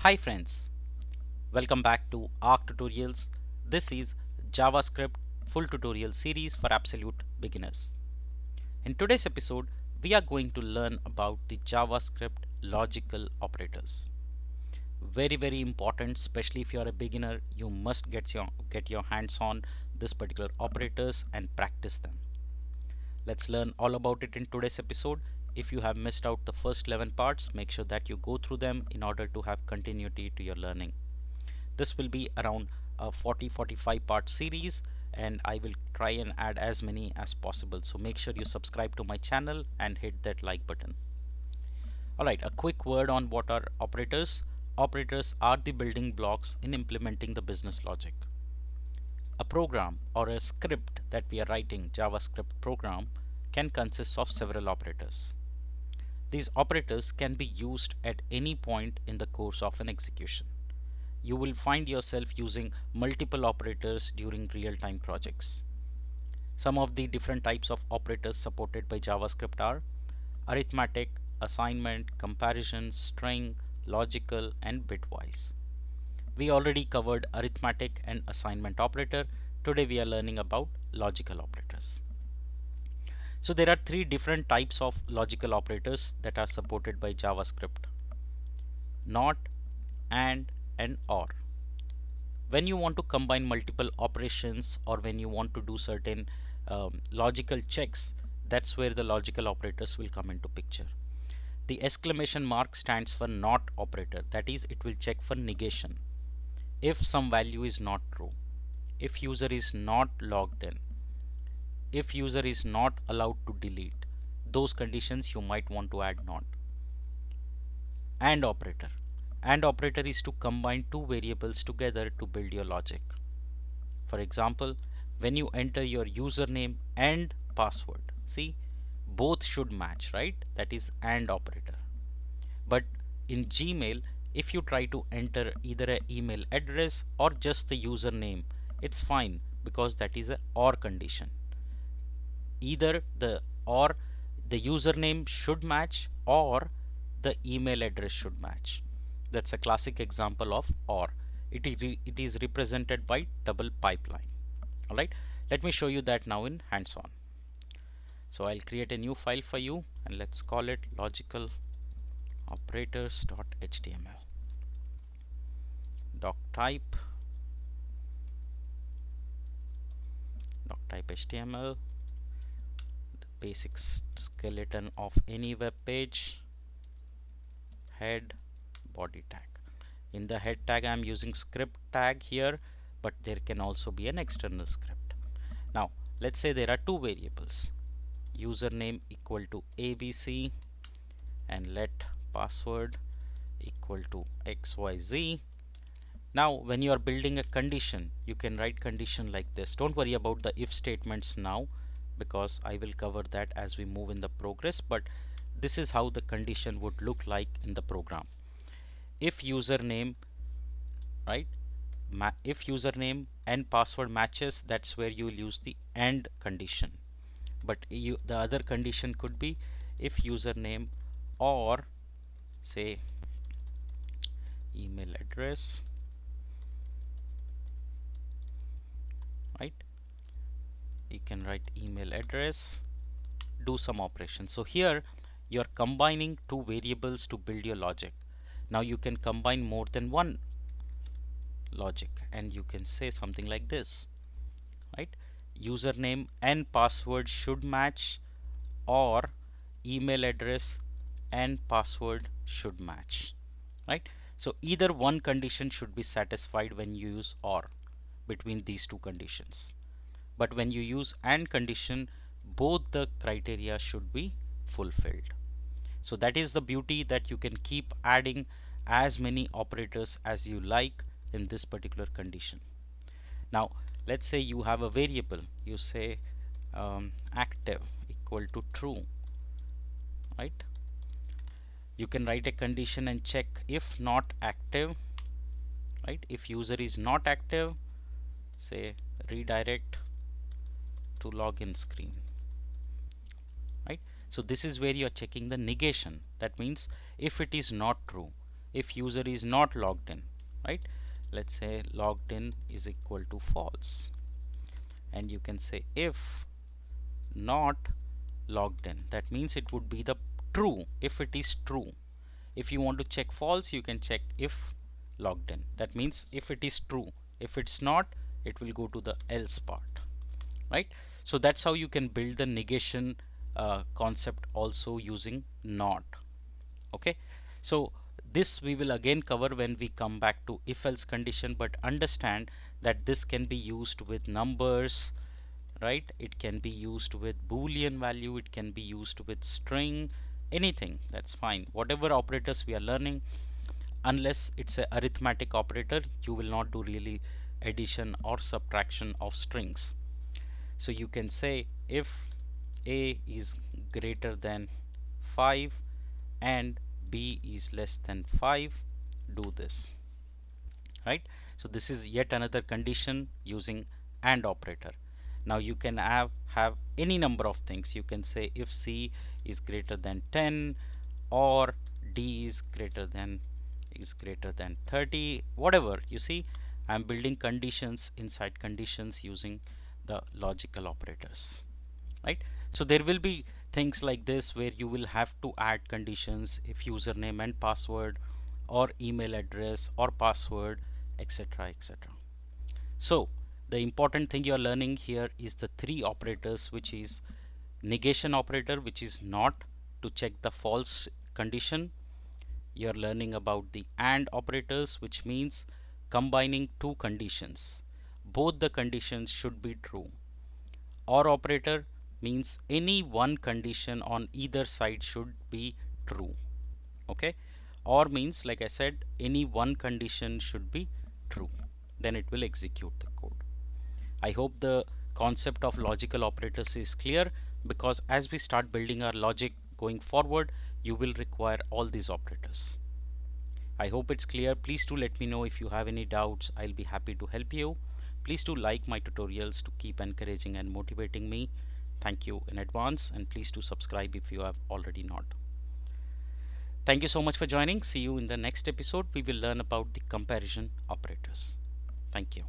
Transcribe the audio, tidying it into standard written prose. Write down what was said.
Hi friends, welcome back to Arc Tutorials. This is JavaScript full tutorial series for absolute beginners. In today's episode, we are going to learn about the JavaScript logical operators. Very important, especially if you are a beginner, you must get your hands on this particular operators and practice them. Let's learn all about it in today's episode. If you have missed out the first 11 parts, make sure that you go through them in order to have continuity to your learning. This will be around a 40-45 part series, and I will try and add as many as possible. So make sure you subscribe to my channel and hit that like button. Alright, a quick word on what are operators. Operators are the building blocks in implementing the business logic. A program or a script that we are writing, JavaScript program, can consist of several operators. These operators can be used at any point in the course of an execution. You will find yourself using multiple operators during real-time projects. Some of the different types of operators supported by JavaScript are arithmetic, assignment, comparison, string, logical, and bitwise. We already covered arithmetic and assignment operator. Today we are learning about logical operators. So there are three different types of logical operators that are supported by JavaScript: not, and or. When you want to combine multiple operations, or when you want to do certain logical checks, that's where the logical operators will come into picture. The exclamation mark stands for not operator, that is, it will check for negation. If some value is not true, if user is not logged in, if user is not allowed to delete, those conditions you might want to add not. And operator. And operator is to combine two variables together to build your logic. For example, when you enter your username and password, see, both should match, right? That is AND operator. But in Gmail, if you try to enter either an email address or just the username, it's fine because that is a OR condition. Either the username should match or the email address should match. That's a classic example of OR. It is represented by double pipeline. Alright, let me show you that now in hands-on. So I'll create a new file for you and let's call it logicaloperators.html. Doctype html, the basic skeleton of any web page, head, body tag. In the head tag I'm using script tag here, but there can also be an external script. Now let's say there are two variables, username equal to abc and let password equal to xyz. Now when you are building a condition, you can write condition like this. Don't worry about the if statements now, because I will cover that as we move in the progress, but this is how the condition would look like in the program. If username, right, if username and password matches, that's where you will use the AND condition. But the other condition could be if username or say email address, right? You can write email address, do some operation. So here you're combining two variables to build your logic. Now you can combine more than one logic and you can say something like this, right? Username and password should match, or email address and password should match, right? So either one condition should be satisfied when you use OR between these two conditions. But when you use AND condition, both the criteria should be fulfilled. So that is the beauty, that you can keep adding as many operators as you like in this particular condition. Now let's say you have a variable, you say active equal to true, right? You can write a condition and check if not active, right? If user is not active, say redirect to login screen, right? So this is where you are checking the negation. That means if it is not true, if user is not logged in, right? Let's say logged in is equal to false, and you can say if not logged in, that means it would be the true if it is true. If you want to check false, you can check if logged in, that means if it is true. If it's not, it will go to the else part, right? So that's how you can build the negation concept also using not. Okay, so this we will again cover when we come back to if else condition, but understand that this can be used with numbers, right? It can be used with boolean value, it can be used with string, anything, that's fine. Whatever operators we are learning, unless it's a arithmetic operator, you will not do really addition or subtraction of strings. So you can say if a is greater than 5 and b is less than 5, do this, right? So this is yet another condition using AND operator. Now you can have any number of things. You can say if c is greater than 10 or d is greater than 30, whatever. You see, I'm building conditions inside conditions using the logical operators, right? So there will be things like this where you will have to add conditions if username and password or email address or password, etc., etc. So the important thing you are learning here is the three operators, which is negation operator, which is not, to check the false condition. You're learning about the AND operators, which means combining two conditions. Both the conditions should be true. OR operator means any one condition on either side should be true. Okay, OR means, like I said, any one condition should be true, then it will execute the code. I hope the concept of logical operators is clear, because as we start building our logic going forward, you will require all these operators. I hope it's clear. Please do let me know if you have any doubts. I'll be happy to help you. Please do like my tutorials to keep encouraging and motivating me. Thank you in advance, and please do subscribe if you have already not. Thank you so much for joining. See you in the next episode. We will learn about the comparison operators. Thank you.